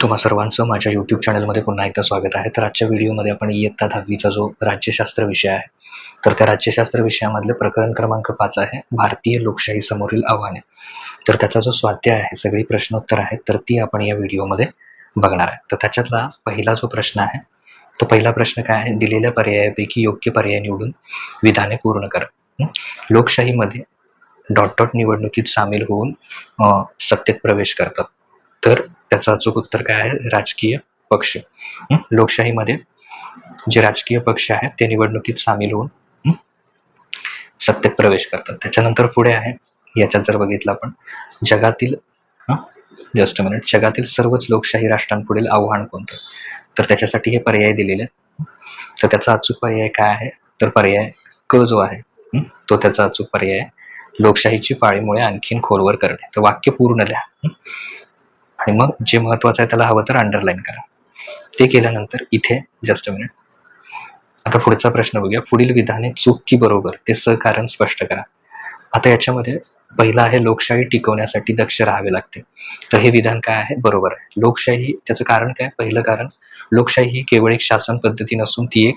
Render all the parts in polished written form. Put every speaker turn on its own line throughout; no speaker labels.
तुम्हा सर्वांचं माझ्या यूट्यूब चॅनलमध्ये पुन्हा एकदा स्वागत आहे. तर आजच्या व्हिडिओमध्ये आपण इयत्ता 10वीचा जो राज्यशास्त्र विषय आहे, तर त्या राज्यशास्त्र विषयामधले प्रकरण क्रमांक 5 आहे, भारतीय लोकशाही समोरील आव्हाने. तर त्याचा जो स्वाध्याय आहे, सगळी प्रश्नोत्तर आहेत, तर ती आपण या व्हिडिओमध्ये बघणार आहे. तर त्याच्यातला पहिला जो प्रश्न आहे, तो पहिला प्रश्न काय आहे, दिलेल्या पर्यायापैकी योग्य पर्याय निवडून विधाने पूर्ण करा. लोकशाहीमध्ये निवडणुकीत सामील होऊन सत्तेत प्रवेश करतात. तर त्याचं अचूक उत्तर काय आहे, राजकीय पक्ष. लोकशाहीमध्ये जे राजकीय पक्ष आहेत ते निवडणुकीत सामील होऊन सत्तेत प्रवेश करतात. त्याच्यानंतर पुढे आहे, याच्यात जर बघितलं आपण, जगातील जस्ट मिनिट, जगातील सर्वच लोकशाही राष्ट्रांपुढील आव्हान कोणतं? तर त्याच्यासाठी हे पर्याय दिलेले आहेत. तर त्याचा अचूक पर्याय काय आहे, तर पर्याय क जो आहे तो त्याचा अचूक पर्याय आहे, लोकशाहीची पाळीमुळे आणखीन खोलवर करणे. तर वाक्य पूर्ण लिहा आणि मग जे महत्वाचं आहे त्याला हवं तर अंडरलाईन करा. ते केल्यानंतर इथे जस्ट मिनिट, आता पुढचा प्रश्न बघूया, पुढील विधाने चूक की बरोबर ते सहकारण स्पष्ट करा. आता याच्यामध्ये पहिला आहे, लोकशाही टिकवण्यासाठी दक्ष राहावे लागते. तर हे विधान काय आहे, बरोबर आहे. लोकशाही, त्याचं कारण काय, पहिलं कारण, लोकशाही ही केवळ एक शासन पद्धती नसून ती एक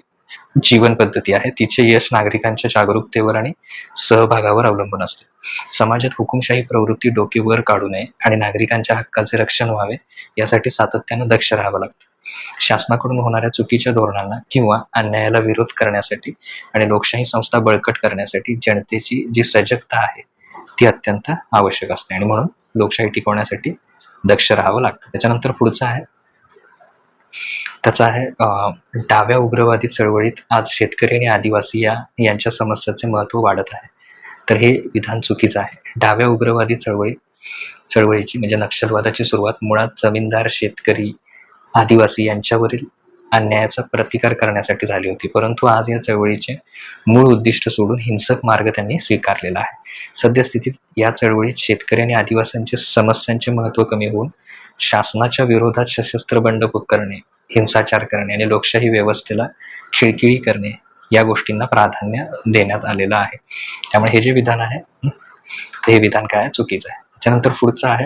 जीवन पद्धती आहे. तिचे यश नागरिकांच्या जागरूकतेवर आणि सहभागावर अवलंबून असते. समाजात हुकुमशाही प्रवृत्ती डोके वर काढू नये आणि नागरिकांच्या हक्काचे रक्षण व्हावे, यासाठी सातत्यानं दक्ष राहावं लागतं. शासनाकडून होणाऱ्या चुकीच्या धोरणांना किंवा अन्यायाला विरोध करण्यासाठी आणि लोकशाही संस्था बळकट करण्यासाठी जनतेची जी सजगता आहे ती अत्यंत आवश्यक असते, आणि म्हणून लोकशाही टिकवण्यासाठी दक्ष राहावं लागतं. त्याच्यानंतर पुढचं आहे, त्याचा आहे, डाव्या उग्रवादी चळवळीत आज शेतकरी आणि आदिवासी यांच्या समस्याचे महत्त्व वाढत आहे. तर हे विधान चुकीचं आहे. डाव्या उग्रवादी चळवळीची म्हणजे नक्षलवादाची सुरुवात मुळात जमीनदार, शेतकरी, आदिवासी यांच्यावरील अन्यायाचा प्रतिकार करण्यासाठी झाली होती, परंतु आज या चळवळीचे मूळ उद्दिष्ट सोडून हिंसक मार्ग त्यांनी स्वीकारलेला आहे. सद्यस्थितीत या चळवळीत शेतकरी आणि आदिवासींच्या समस्यांचे महत्त्व कमी होऊन शासनाच्या विरोधात सशस्त्र बंड करणे, हिंसाचार करणे आणि लोकशाही व्यवस्थेला खिळखिळी करणे या गोष्टींना प्राधान्य देण्यात आलेलं आहे. त्यामुळे हे जे विधान आहे हे विधान काय आहे, चुकीचं आहे. त्याच्यानंतर पुढचं आहे,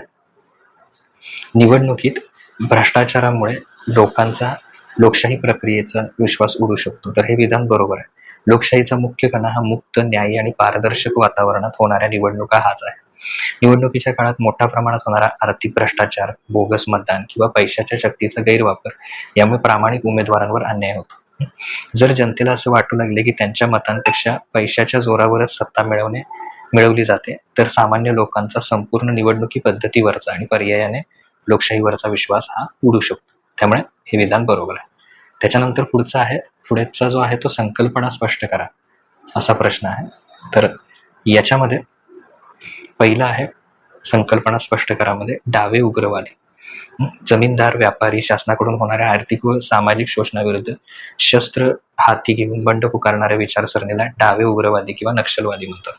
निवडणुकीत भ्रष्टाचारामुळे लोकांचा लोकशाही प्रक्रियेचा विश्वास उडू शकतो. तर हे विधान बरोबर आहे. लोकशाहीचा मुख्य कणा हा मुक्त, न्यायी आणि पारदर्शक वातावरणात होणाऱ्या निवडणुका हाच आहे. निवडणुकीच्या काळात मोठ्या प्रमाणात होणारा आर्थिक भ्रष्टाचार, बोगस मतदान किंवा पैशाच्या शक्तीचा गैरवापर यामुळे प्रामाणिक उमेदवारांवर अन्याय होतो. जर जनतेला असं वाटू लागले की त्यांच्या मतांपेक्षा पैशाच्या जोरावरच सत्ता मिळवली जाते, तर सामान्य लोकांचा संपूर्ण निवडणुकी पद्धतीवरचा आणि पर्यायाने लोकशाहीवरचा विश्वास हा उडू शकतो. त्यामुळे हे विधान बरोबर आहे. त्याच्यानंतर पुढचा आहे, पुढचा जो आहे तो संकल्पना स्पष्ट करा असा प्रश्न आहे. तर याच्यामध्ये पहिला आहे, संकल्पना स्पष्ट करामध्ये, डावे उग्रवादी, जमीनदार, व्यापारी, शासनाकडून होणाऱ्या आर्थिक व सामाजिक शोषणाविरुद्ध शस्त्र हाती घेऊन बंड पुकारणाऱ्या विचारसरणीला डावे उग्रवादी किंवा नक्षलवादी म्हणतात.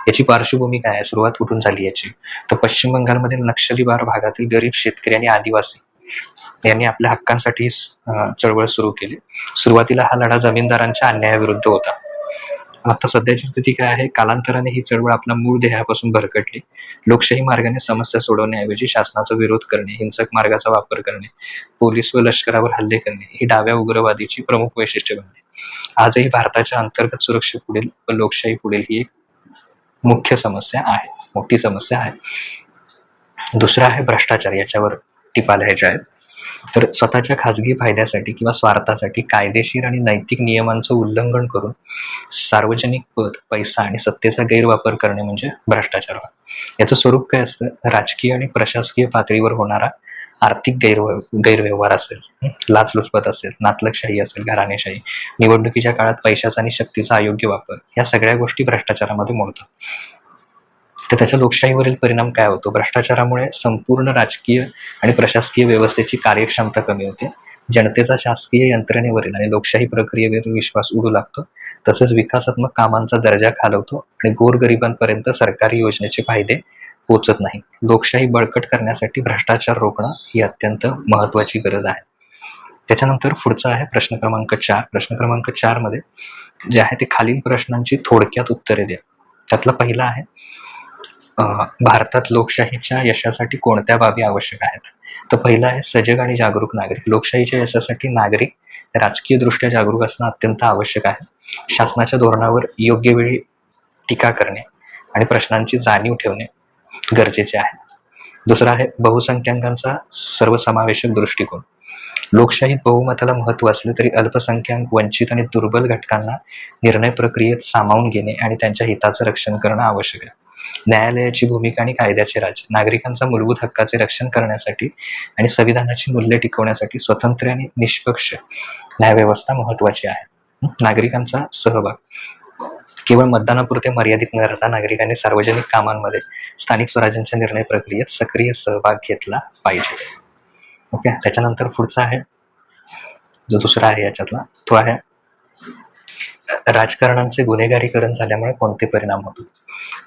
याची पार्श्वभूमी काय आहे, सुरुवात कुठून झाली याची, तर पश्चिम बंगालमधील नक्षलीबार भागातील गरीब शेतकरी आणि आदिवासी यांनी आपल्या हक्कांसाठी चळवळ सुरू केली. सुरुवातीला हा लढा जमीनदारांच्या अन्यायाविरुद्ध होता. आता सध्याची स्थिती काय आहे, कालांतराने ही चळवळ आपल्या मूळ ध्येयापासून भरकटली. लोकशाही मार्गाने समस्या सोडवण्याऐवजी शासनाचा विरोध करणे, हिंसक मार्गाचा वापर करणे, पोलीस व लष्करावर हल्ले करणे ही डाव्या उग्रवादीची प्रमुख वैशिष्ट्ये बनली. आजही भारताच्या अंतर्गत सुरक्षेपुढील व लोकशाही पुढील ही एक मुख्य समस्या आहे, मोठी समस्या आहे. दुसरा आहे भ्रष्टाचार. याच्यावर टिपा लिहायच्या आहेत. तर स्वतःच्या खाजगी फायद्यासाठी किंवा स्वार्थासाठी कायदेशीर आणि नैतिक नियमांचं उल्लंघन करून सार्वजनिक पद, पैसा आणि सत्तेचा गैरवापर करणे म्हणजे भ्रष्टाचार. याचं स्वरूप काय असतं, राजकीय आणि प्रशासकीय पातळीवर होणारा आर्थिक गैरव्यवहार असेल, लाचलुचपत असेल, नातलगशाही असेल, घराणेशाही, निवडणुकीच्या काळात पैशाचा आणि शक्तीचा अयोग्य वापर, या सगळ्या गोष्टी भ्रष्टाचारामध्ये मोडतात. तर त्याचा लोकशाहीवरील परिणाम काय होतो, भ्रष्टाचारामुळे संपूर्ण राजकीय आणि प्रशासकीय व्यवस्थेची कार्यक्षमता कमी होते, जनतेचा शासकीय यंत्रणेवरील आणि लोकशाही प्रक्रियेवरील विश्वास उडू लागतो, तसेच विकासात्मक कामांचा दर्जा खालवतो आणि गोरगरिबांपर्यंत सरकारी योजनेचे फायदे पोचत नाही. लोकशाही बळकट करण्यासाठी भ्रष्टाचार रोखणं ही अत्यंत महत्वाची गरज आहे. त्याच्यानंतर पुढचा आहे प्रश्न क्रमांक 4. प्रश्न क्रमांक 4 मध्ये जे आहे ते खालील प्रश्नांची थोडक्यात उत्तरे द्या. त्यातला पहिला आहे, भारतात लोकशाहीच्या यशासाठी कोणत्या बाबी आवश्यक आहेत? तर पहिलं आहे सजग आणि जागरूक नागरिक. लोकशाहीच्या यशासाठी नागरिक राजकीयदृष्ट्या जागरूक असणं अत्यंत आवश्यक आहे. शासनाच्या धोरणावर योग्य वेळी टीका करणे आणि प्रश्नांची जाणीव ठेवणे गरजेचे आहे. दुसरं आहे बहुसंख्याकांचा सर्वसमावेशक दृष्टिकोन. लोकशाहीत बहुमताला महत्त्व असले तरी अल्पसंख्याक, वंचित आणि दुर्बल घटकांना निर्णय प्रक्रियेत सामावून घेणे आणि त्यांच्या हिताचं रक्षण करणं आवश्यक आहे. न्यायालयाची भूमिका आणि कायद्याचे राज. नागरिकांच्या मूलभूत हक्काचे रक्षण करण्यासाठी आणि संविधानाची मूल्ये टिकवण्यासाठी स्वतंत्र आणि निष्पक्ष न्यायव्यवस्था महत्त्वाची आहे. नागरिकांचा सहभाग. केवळ मतदानापुरते मर्यादित न राहता नागरिकांनी सार्वजनिक कामांमध्ये स्थानिक स्वराज्यांच्या निर्णय प्रक्रियेत सक्रिय सहभाग घेतला पाहिजे. ओके, त्याच्यानंतर पुढचा आहे जो दुसरा आहे याच्यातला, तो आहे राजकारणांचे गुन्हेगारीकरण झाल्यामुळे कोणते परिणाम होतात.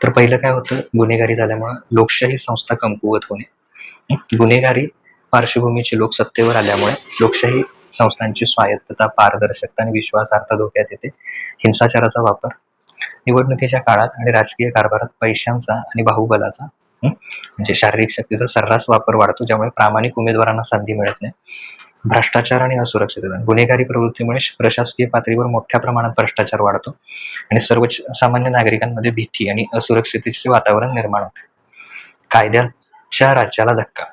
तर पहिलं काय होतं, गुन्हेगारी झाल्यामुळे लोकशाही संस्था कमकुवत होणे. गुन्हेगारी पार्श्वभूमीचे लोक सत्तेवर आल्यामुळे लोकशाही संस्थांची स्वायत्तता, पारदर्शकता आणि विश्वासार्हता धोक्यात येते. हिंसाचाराचा वापर. निवडणुकीच्या काळात आणि राजकीय कारभारात पैशांचा आणि बाहुबलाचा म्हणजे शारीरिक शक्तीचा सर्रास वापर वाढतो, ज्यामुळे प्रामाणिक उमेदवारांना संधी मिळत नाही. भ्रष्टाचार आणि असुरक्षितता. गुन्हेगारी प्रवृत्तीमुळे प्रशासकीय पातळीवर मोठ्या प्रमाणात भ्रष्टाचार वाढतो आणि सर्वसामान्य नागरिकांमध्ये भीती आणि असुरक्षिततेचे वातावरण निर्माण होते. कायद्याच्या राज्याला धक्का.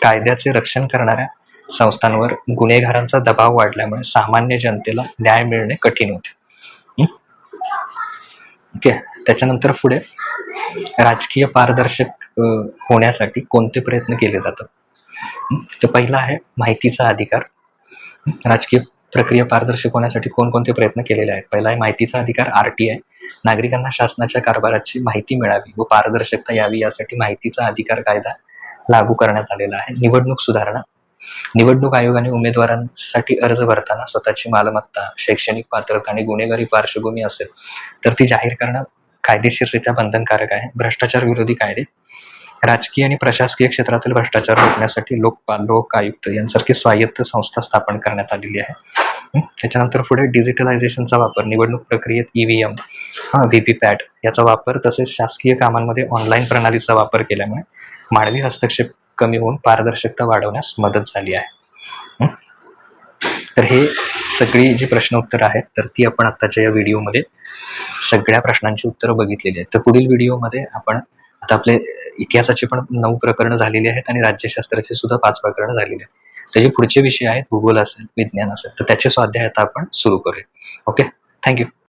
कायद्याचे रक्षण करणाऱ्या संस्थांवर गुन्हेगारांचा दबाव वाढल्यामुळे सामान्य जनतेला न्याय मिळणे कठीण होते. ओके, त्याच्यानंतर पुढे राजकीय पारदर्शक होण्यासाठी कोणते प्रयत्न केले जातात. तर पहिला आहे माहितीचा अधिकार. राजकीय प्रक्रिया पारदर्शक होण्यासाठी कोणकोणते प्रयत्न केलेले आहेत. पहिला आहे माहितीचा अधिकार, RTI. नागरिकांना शासनाच्या कारभाराची माहिती मिळावी व पारदर्शकता यावी यासाठी माहितीचा अधिकार कायदा लागू करण्यात आलेला आहे. निवडणूक सुधारणा. निवडणूक आयोगाने उमेदवारांसाठी अर्ज भरताना स्वतःची मालमत्ता, शैक्षणिक पात्रता आणि गुन्हेगारी पार्श्वभूमी असेल तर ती जाहीर करणं कायदेशीररित्या बंधनकारक आहे. भ्रष्टाचार विरोधी कायदे. राजकीय आणि प्रशासकीय क्षेत्रातील भ्रष्टाचार रोखण्यासाठी लोकपाल, लोक आयुक्त यांसारखी स्वायत्त संस्था स्थापन करण्यात आलेली आहे. त्याच्यानंतर पुढे डिजिटलायझेशनचा वापर. निवडणूक प्रक्रियेत EVM, VVPAT याचा वापर तसेच शासकीय कामांमध्ये ऑनलाईन प्रणालीचा वापर केल्यामुळे मानवी हस्तक्षेप कमी होऊन पारदर्शकता वाढवण्यास मदत झाली आहे. तर हे सगळी जी प्रश्न उत्तर आहेत तर ती आपण आताच्या या व्हिडिओमध्ये सगळ्या प्रश्नांची उत्तरं बघितलेली आहेत. तर पुढील व्हिडिओमध्ये आपण आता आपले इतिहासाचे पण 9 प्रकरणं झालेली आहेत आणि राज्यशास्त्राचे सुद्धा 5 प्रकरणं झालेली आहेत. त्याचे पुढचे विषय आहेत भूगोल असेल, विज्ञान असेल, तर त्याचे स्वाध्याय आता आपण सुरू करूया. Okay, thank you.